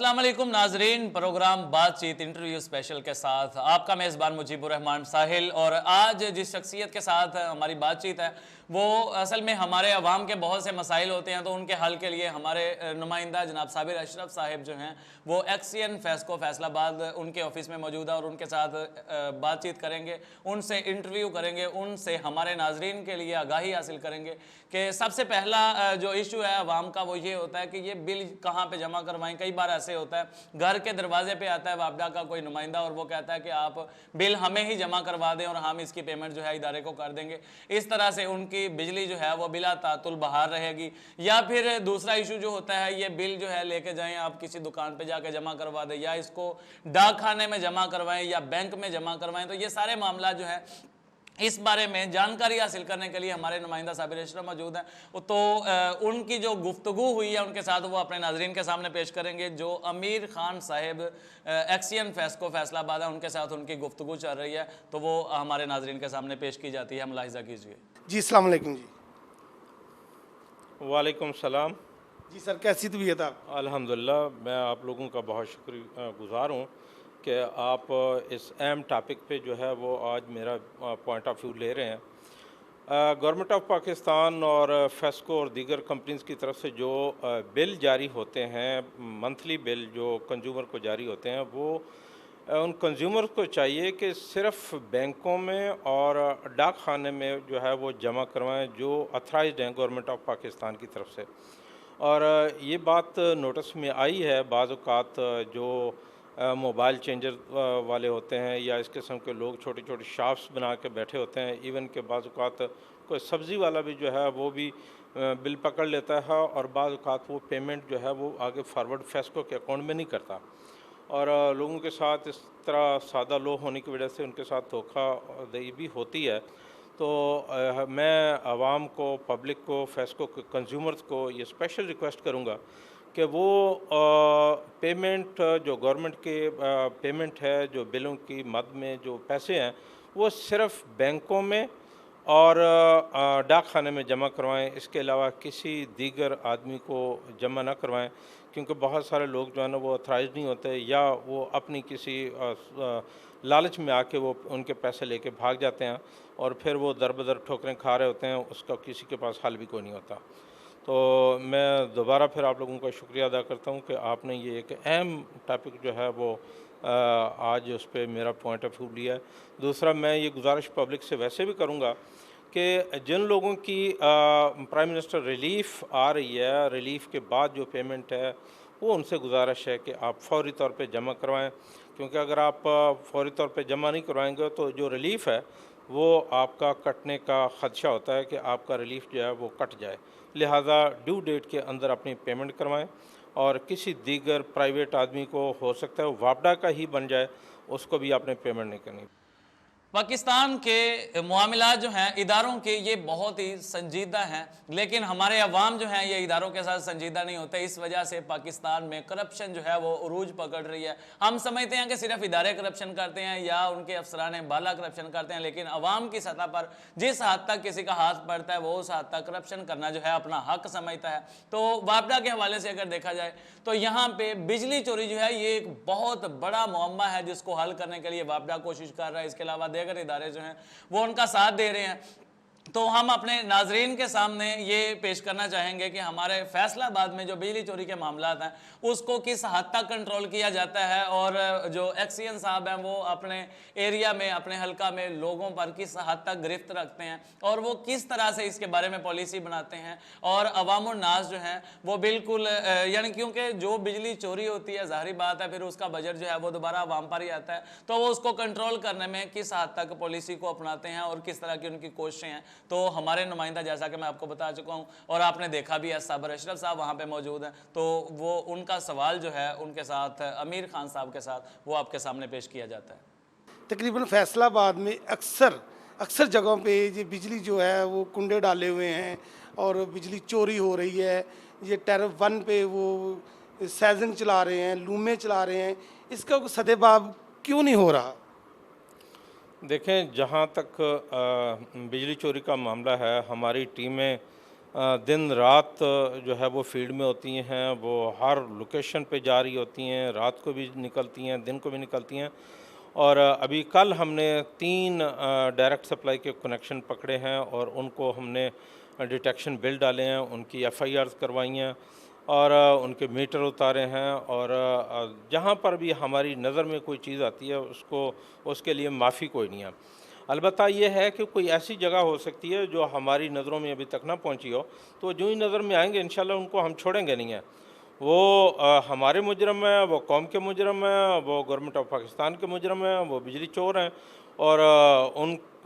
अस्सलाम वालेकुम नाजरीन, प्रोग्राम बातचीत इंटरव्यू स्पेशल के साथ आपका मेज़बान मुजीबुर रहमान साहिल। और आज जिस शख्सियत के साथ हमारी बातचीत है वो असल में हमारे अवाम के बहुत से मसाइल होते हैं, तो उनके हल के लिए हमारे नुमाइंदा जनाब साबिर अशरफ साहिब जो हैं वो एक्सियन फेस्को फैसलाबाद उनके ऑफिस में मौजूद है और उनके साथ बातचीत करेंगे, उनसे इंटरव्यू करेंगे, उनसे हमारे नाजरीन के लिए आगाही हासिल करेंगे कि सबसे पहला जो इशू है अवाम का वो ये होता है कि ये बिल कहाँ पे जमा करवाएं। कई बार ऐसे होता है घर के दरवाजे पे आता है वापडा का कोई नुमाइंदा और वो कहता है कि आप बिल हमें ही जमा करवा दें और हम इसकी पेमेंट जो है इदारे को कर देंगे। इस तरह से उनकी बिजली जो है वो बिला तातुल बहार रहेगी। या फिर दूसरा इशू जो होता है ये बिल जो है लेके जाएं आप किसी दुकान पे जाके जमा करवा दें या इसको डाक खाने में जमा करवाएं या बैंक में जमा करवाएं। तो ये सारे मामला जो है इस बारे में जानकारी हासिल करने के लिए हमारे नुमाइंदा साबिर अशरफ मौजूद हैं। तो उनकी जो गुफ्तगू हुई है उनके साथ वो अपने नाजरीन के सामने पेश करेंगे। जो अमीर खान साहिब एक्सियन फेस्को फैसलाबाद है उनके साथ उनकी गुफ्तगू चल रही है तो वो हमारे नाजरीन के सामने पेश की जाती है। मुलाहिजा कीजिए। जी अस्सलाम वालेकुम जी। वालेकुम सलाम। जी सर, कैसी तबीयत आप? अल्हम्दुलिल्लाह, मैं आप लोगों का बहुत शुक्रगुज़ार हूँ कि आप इस अहम टॉपिक पे जो है वो आज मेरा पॉइंट ऑफ व्यू ले रहे हैं। गवर्नमेंट ऑफ पाकिस्तान और फेस्को और दीगर कंपनीज़ की तरफ से जो बिल जारी होते हैं, मंथली बिल जो कंज्यूमर को जारी होते हैं, वो उन कंज्यूमर को चाहिए कि सिर्फ़ बैंकों में और डाक खाने में जो है वो जमा करवाएं जो अथराइज्ड हैं गवर्नमेंट ऑफ पाकिस्तान की तरफ से। और ये बात नोटिस में आई है, बाज़ औक़ात जो मोबाइल चेंजर वाले होते हैं या इस किस्म के लोग छोटी छोटी शॉप्स बना के बैठे होते हैं, इवन के बाज़ औक़ात कोई सब्ज़ी वाला भी जो है वो भी बिल पकड़ लेता है और बाज़ औक़ात वो पेमेंट जो है वो आगे फारवर्ड फेस्को के अकाउंट में नहीं करता। और लोगों के साथ इस तरह सादा लो होने की वजह से उनके साथ धोखाधड़ी भी होती है। तो मैं आवाम को, पब्लिक को, फेस्को के कंज्यूमर्स को ये स्पेशल रिक्वेस्ट करूँगा कि वो पेमेंट जो गवर्नमेंट के पेमेंट है, जो बिलों की मद में जो पैसे हैं वो सिर्फ़ बैंकों में और डाक खाने में जमा करवाएं। इसके अलावा किसी दीगर आदमी को जमा ना करवाएं, क्योंकि बहुत सारे लोग जो है ना वो ऑथराइज नहीं होते या वो अपनी किसी लालच में आके वो उनके पैसे लेके भाग जाते हैं और फिर वो दर बदर ठोकरें खा रहे होते हैं, उसका किसी के पास हल भी कोई नहीं होता। तो मैं दोबारा फिर आप लोगों का शुक्रिया अदा करता हूँ कि आपने ये एक अहम टॉपिक जो है वो आज उस पर मेरा पॉइंट ऑफ व्यू लिया है। दूसरा, मैं ये गुजारिश पब्लिक से वैसे भी करूँगा कि जिन लोगों की प्राइम मिनिस्टर रिलीफ़ आ रही है, रिलीफ़ के बाद जो पेमेंट है वो उनसे गुजारिश है कि आप फौरी तौर पे जमा करवाएं, क्योंकि अगर आप फौरी तौर पे जमा नहीं करवाएंगे तो जो रिलीफ़ है वो आपका कटने का ख़दशा होता है कि आपका रिलीफ़ जो है वो कट जाए। लिहाजा ड्यू डेट के अंदर अपनी पेमेंट करवाएं और किसी दीगर प्राइवेट आदमी को हो सकता है वापडा का ही बन जाए, उसको भी आपने पेमेंट नहीं करनी। पाकिस्तान के मामला जो हैं इदारों के ये बहुत ही संजीदा हैं, लेकिन हमारे अवाम जो हैं ये इदारों के साथ संजीदा नहीं होते। इस वजह से पाकिस्तान में करप्शन जो है वो उरूज पकड़ रही है। हम समझते हैं कि सिर्फ इदारे करप्शन करते हैं या उनके अफसरान बाला करप्शन करते हैं, लेकिन अवाम की सतह पर जिस हद तक किसी का हाथ पड़ता है वो उस हद तक करप्शन करना जो है अपना हक समझता है। तो वापडा के हवाले से अगर देखा जाए तो यहाँ पे बिजली चोरी जो है ये एक बहुत बड़ा मुअम्मा है जिसको हल करने के लिए वापडा कोशिश कर रहा है। इसके अलावा अगर इदारे जो हैं वो उनका साथ दे रहे हैं। तो हम अपने नाजरीन के सामने ये पेश करना चाहेंगे कि हमारे फैसलाबाद में जो बिजली चोरी के मामला हैं उसको किस हद तक कंट्रोल किया जाता है और जो एक्सियन साहब हैं वो अपने एरिया में, अपने हलका में लोगों पर किस हद तक गिरफ्त रखते हैं और वो किस तरह से इसके बारे में पॉलिसी बनाते हैं। और अवामुन नास जो हैं वो बिल्कुल यानी क्योंकि जो बिजली चोरी होती है ज़ाहिर बात है फिर उसका बजट जो है वो दोबारा अवाम पर ही आता है, तो वो उसको कंट्रोल करने में किस हद तक पॉलिसी को अपनाते हैं और किस तरह की उनकी कोशिशें हैं। तो हमारे नुमाइंदा, जैसा कि मैं आपको बता चुका हूं और आपने देखा भी है, साबिर अशरफ साहब वहां पे मौजूद हैं, तो वो उनका सवाल जो है उनके साथ अमीर खान साहब के साथ वो आपके सामने पेश किया जाता है। तकरीबन फैसलाबाद में अक्सर जगहों पे ये बिजली जो है वो कुंडे डाले हुए हैं और बिजली चोरी हो रही है। ये टेरफ 1 पे वो सैजन चला रहे हैं, लूमे चला रहे हैं, इसका सदेबाब क्यों नहीं हो रहा? देखें, जहाँ तक बिजली चोरी का मामला है, हमारी टीमें दिन रात जो है वो फील्ड में होती हैं, वो हर लोकेशन पे जा रही होती हैं, रात को भी निकलती हैं, दिन को भी निकलती हैं। और अभी कल हमने 3 डायरेक्ट सप्लाई के कनेक्शन पकड़े हैं और उनको हमने डिटेक्शन बिल डाले हैं, उनकी एफआईआर्स करवाई हैं और उनके मीटर उतारे हैं। और जहाँ पर भी हमारी नज़र में कोई चीज़ आती है उसके लिए माफ़ी कोई नहीं है। अलबत्ता ये है कि कोई ऐसी जगह हो सकती है जो हमारी नज़रों में अभी तक ना पहुंची हो, तो जो ही नज़र में आएंगे इंशाल्लाह उनको हम छोड़ेंगे नहीं हैं। वो हमारे मुजरम हैं, वो कौम के मुजरम हैं, वो गवर्नमेंट ऑफ पाकिस्तान के मुजरम हैं, वो बिजली चोर हैं और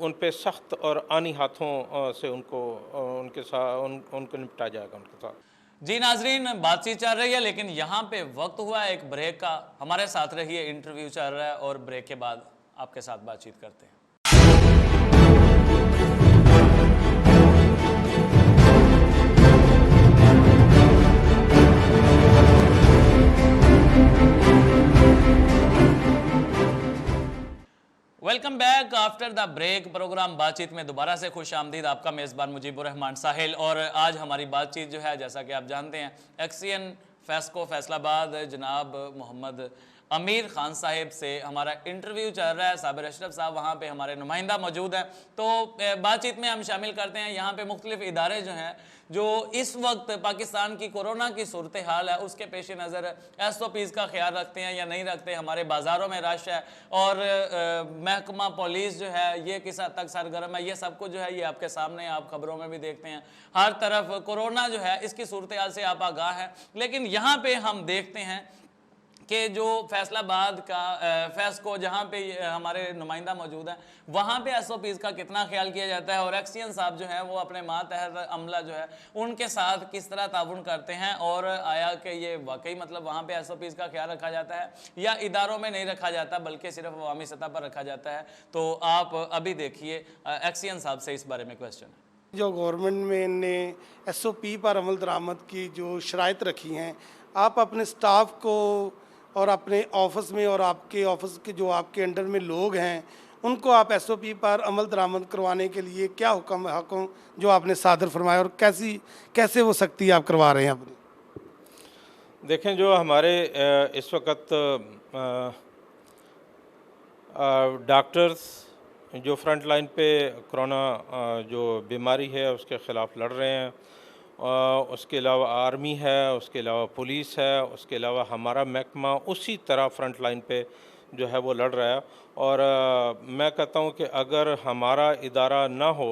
उन पे सख्त और आनी हाथों से उनके साथ उनको निपटा जाएगा उनके साथ। जी नाजरीन, बातचीत चल रही है लेकिन यहाँ पे वक्त हुआ है एक ब्रेक का। हमारे साथ रहिए, इंटरव्यू चल रहा है और ब्रेक के बाद आपके साथ बातचीत करते हैं। Welcome back after the break. Programme बातचीत में दोबारा से खुश आमदीद। आपका मेज़बान मुजीबुर रहमान साहिल। और आज हमारी बातचीत जो है, जैसा कि आप जानते हैं, एक्सियन फेस्को फैसलाबाद जनाब मोहम्मद अमीर ख़ान साहिब से हमारा इंटरव्यू चल रहा है। साबिर अशरफ साहब वहाँ पे हमारे नुमाइंदा मौजूद हैं। तो बातचीत में हम शामिल करते हैं यहाँ पे मुख्तलिफ इदारे जो हैं, जो इस वक्त पाकिस्तान की कोरोना की सूरत हाल है उसके पेश नज़र SOPs का ख्याल रखते हैं या नहीं रखते। हमारे बाज़ारों में रश है और महकमा पुलिस जो है ये किस हद तक सरगर्म है, ये सब कुछ जो है ये आपके सामने, आप खबरों में भी देखते हैं। हर तरफ कोरोना जो है इसकी सूरत हाल से आप आगाह हैं। लेकिन यहाँ पे हम देखते हैं कि जो फैसलाबाद का फेस्को जहाँ पे हमारे नुमाइंदा मौजूद हैं, वहाँ पे SOPs का कितना ख्याल किया जाता है और एक्सियन साहब जो है वो अपने मातहत अमला जो है उनके साथ किस तरह ताउन करते हैं। और आया कि ये वाकई मतलब वहाँ पे SOPs का ख्याल रखा जाता है या इदारों में नहीं रखा जाता बल्कि सिर्फ अवामी सतह पर रखा जाता है। तो आप अभी देखिए एक्सियन साहब से इस बारे में क्वेश्चन है। जो गवर्नमेंट में ने SOP पर अमल दरामद की जो शराइत रखी हैं, आप अपने स्टाफ को और अपने ऑफिस में और आपके ऑफिस के जो आपके अंडर में लोग हैं उनको आप SOP पर अमल दरामद करवाने के लिए क्या हुक्म जो आपने सादर फरमाया और कैसे वो सख्ती आप करवा रहे हैं अपनी? देखें, जो हमारे इस वक्त डॉक्टर्स जो फ्रंट लाइन पे कोरोना जो बीमारी है उसके ख़िलाफ़ लड़ रहे हैं, उसके अलावा आर्मी है, उसके अलावा पुलिस है, उसके अलावा हमारा महकमा उसी तरह फ्रंट लाइन पे जो है वो लड़ रहा है। और मैं कहता हूँ कि अगर हमारा इदारा ना हो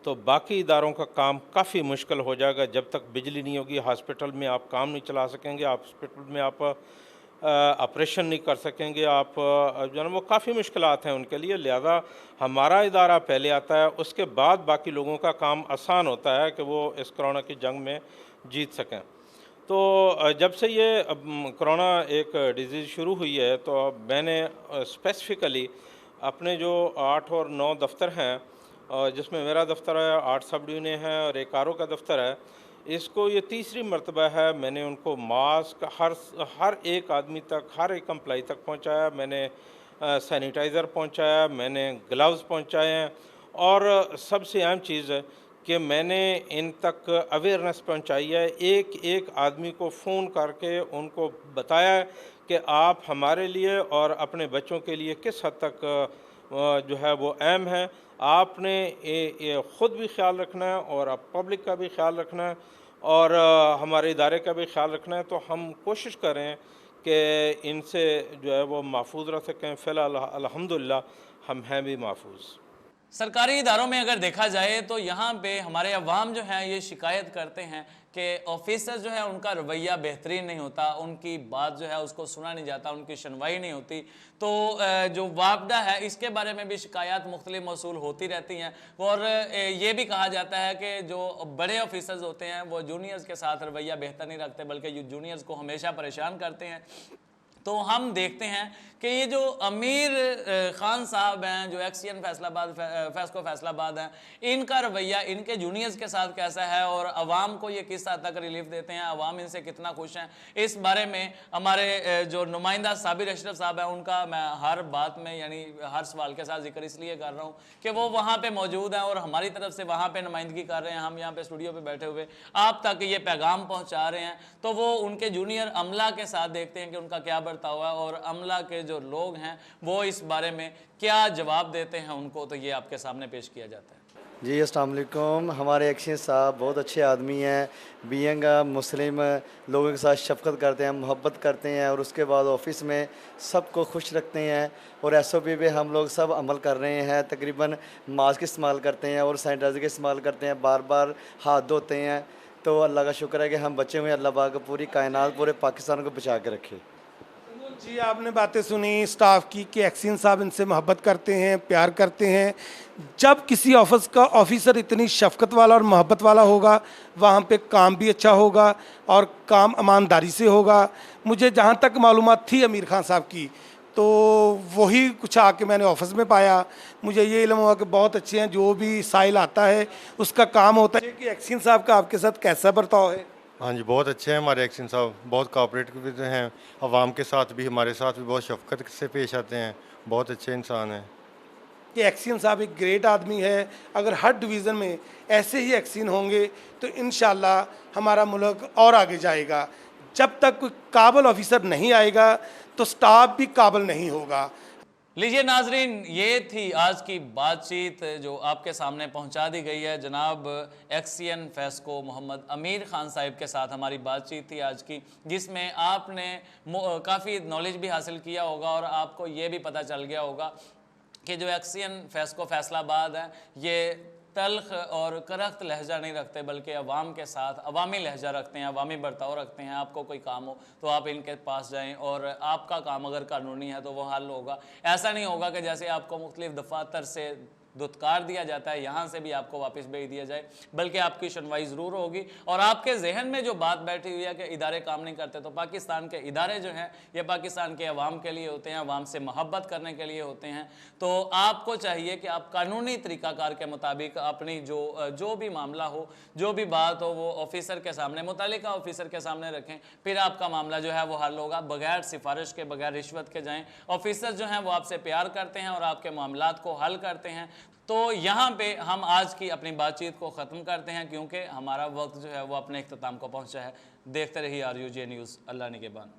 तो बाकी इदारों का काम काफ़ी मुश्किल हो जाएगा। जब तक बिजली नहीं होगी हॉस्पिटल में आप काम नहीं चला सकेंगे, हॉस्पिटल में आप ऑपरेशन नहीं कर सकेंगे, आप जो है वो काफ़ी मुश्किलात हैं उनके लिए। लिहाजा हमारा इदारा पहले आता है, उसके बाद बाकी लोगों का काम आसान होता है कि वो इस कोरोना की जंग में जीत सकें। तो जब से ये कोरोना एक डिज़ीज़ शुरू हुई है तो मैंने स्पेसिफ़िकली अपने जो 8 और 9 दफ्तर हैं, जिसमें मेरा दफ्तर है, 8 सब डिवीज़नें हैं और एक RO का दफ्तर है, इसको ये तीसरी मरतबा है मैंने उनको मास्क हर एक आदमी तक, हर एक एम्प्लॉई तक पहुंचाया। मैंने सैनिटाइज़र पहुंचाया, मैंने ग्लव्स पहुंचाए हैं और सबसे अहम चीज़ है कि मैंने इन तक अवेयरनेस पहुंचाई है। एक एक आदमी को फ़ोन करके उनको बताया है कि आप हमारे लिए और अपने बच्चों के लिए किस हद तक जो है वो अहम है। आपने ये ख़ुद भी ख्याल रखना है और आप पब्लिक का भी ख्याल रखना है और हमारे इदारे का भी ख्याल रखना है। तो हम कोशिश करें कि इनसे जो है वो महफूज रह सकें। फ़िलहाल अल्हम्दुलिल्लाह हम हैं भी महफूज। सरकारी इदारों में अगर देखा जाए तो यहाँ पे हमारे अवाम जो हैं ये शिकायत करते हैं कि ऑफिसर्स जो है उनका रवैया बेहतरीन नहीं होता, उनकी बात जो है उसको सुना नहीं जाता, उनकी सुनवाई नहीं होती। तो जो वापडा है इसके बारे में भी शिकायत मुख्तलिफ मौसूल होती रहती हैं। और ये भी कहा जाता है कि जो बड़े ऑफिसर्स होते हैं वो जूनियर्स के साथ रवैया बेहतर नहीं रखते बल्कि जूनियर्स को हमेशा परेशान करते हैं। तो हम देखते हैं कि ये जो अमीर खान साहब हैं, जो एक्सियन फैसलाबाद फेस्को फैसलाबाद हैं, इनका रवैया इनके जूनियर्स के साथ कैसा है और अवाम को ये किस हद तक रिलीफ देते हैं, अवाम इनसे कितना खुश हैं, इस बारे में हमारे जो नुमाइंदा साबिर अशरफ साहब हैं उनका मैं हर बात में यानी हर सवाल के साथ जिक्र इसलिए कर रहा हूँ कि वो वहाँ पे मौजूद हैं और हमारी तरफ से वहाँ पे नुमाइंदगी कर रहे हैं। हम यहाँ पे स्टूडियो पे बैठे हुए आप तक ये पैगाम पहुँचा रहे हैं, तो वो उनके जूनियर अमला के साथ देखते हैं कि उनका क्या बर्ताव है और अमला के जो लोग हैं वो इस बारे में क्या जवाब देते हैं उनको, तो ये आपके सामने पेश किया जाता है। जी अस्सलाम वालेकुम। हमारे एक्शन साहब बहुत अच्छे आदमी हैं, बीइंग मुस्लिम लोगों के साथ शफकत करते हैं, मोहब्बत करते हैं और उसके बाद ऑफिस में सबको खुश रखते हैं और एसओपी पे हम लोग सब अमल कर रहे हैं। तकरीबन मास्क इस्तेमाल करते हैं और सैनिटाइज़र का इस्तेमाल करते हैं, बार बार हाथ धोते हैं। तो अल्लाह का शुक्र है कि हम बचे हुए, अल्लाह पाक पूरी कायनात पूरे पाकिस्तान को बचा के रखे। जी आपने बातें सुनी स्टाफ की कि एक्सियन साहब इनसे मोहब्बत करते हैं, प्यार करते हैं। जब किसी ऑफिस का ऑफिसर इतनी शफकत वाला और मोहब्बत वाला होगा, वहाँ पे काम भी अच्छा होगा और काम ईमानदारी से होगा। मुझे जहाँ तक मालूमात थी अमीर खान साहब की, तो वही कुछ आके मैंने ऑफिस में पाया। मुझे ये इल्म हुआ कि बहुत अच्छे हैं, जो भी साइल आता है उसका काम होता है। कि एक्सियन साहब का आपके साथ कैसा बर्ताव है? हाँ जी, बहुत अच्छे हैं हमारे एक्शन साहब, बहुत कोऑपरेटिव भी हैं, आवाम के साथ भी हमारे साथ भी बहुत शफकत से पेश आते हैं, बहुत अच्छे इंसान हैं। कि एक्सियन साहब एक ग्रेट आदमी है। अगर हर डिवीज़न में ऐसे ही एक्सियन होंगे तो इंशाल्लाह हमारा मुल्क और आगे जाएगा। जब तक कोई काबिल ऑफिसर नहीं आएगा तो स्टाफ भी काबिल नहीं होगा। लीजिए नाजरीन, ये थी आज की बातचीत जो आपके सामने पहुंचा दी गई है। जनाब एक्सियन फेस्को मोहम्मद अमीर खान साहिब के साथ हमारी बातचीत थी आज की, जिसमें आपने काफ़ी नॉलेज भी हासिल किया होगा और आपको ये भी पता चल गया होगा कि जो एक्सियन फेस्को फैसलाबाद है ये तल्ख और करख्त लहजा नहीं रखते, बल्कि अवाम के साथ अवामी लहजा रखते हैं, अवामी बर्ताव रखते हैं। आपको कोई काम हो तो आप इनके पास जाएं और आपका काम अगर कानूनी है तो वो हल होगा। ऐसा नहीं होगा कि जैसे आपको मुख्तलिफ दफातर से दुत्कार दिया जाता है यहाँ से भी आपको वापस भेज दिया जाए, बल्कि आपकी सुनवाई ज़रूर होगी। और आपके जहन में जो बात बैठी हुई है कि इदारे काम नहीं करते, तो पाकिस्तान के इदारे जो हैं ये पाकिस्तान के अवाम के लिए होते हैं, अवाम से मोहब्बत करने के लिए होते हैं। तो आपको चाहिए कि आप कानूनी तरीक़ाकार के मुताबिक अपनी जो भी मामला हो, जो भी बात हो, वो ऑफिसर के सामने, मुतल्लिका ऑफिसर के सामने रखें, फिर आपका मामला जो है वो हल होगा। बगैर सिफारिश के, बगैर रिश्वत के जाएँ। ऑफिसर जो हैं वो आपसे प्यार करते हैं और आपके मामलात को हल करते हैं। तो यहाँ पे हम आज की अपनी बातचीत को ख़त्म करते हैं, क्योंकि हमारा वक्त जो है वो अपने इख्तिताम को पहुँचा है। देखते रहिए RUJ न्यूज़। अल्लाह निगहबान।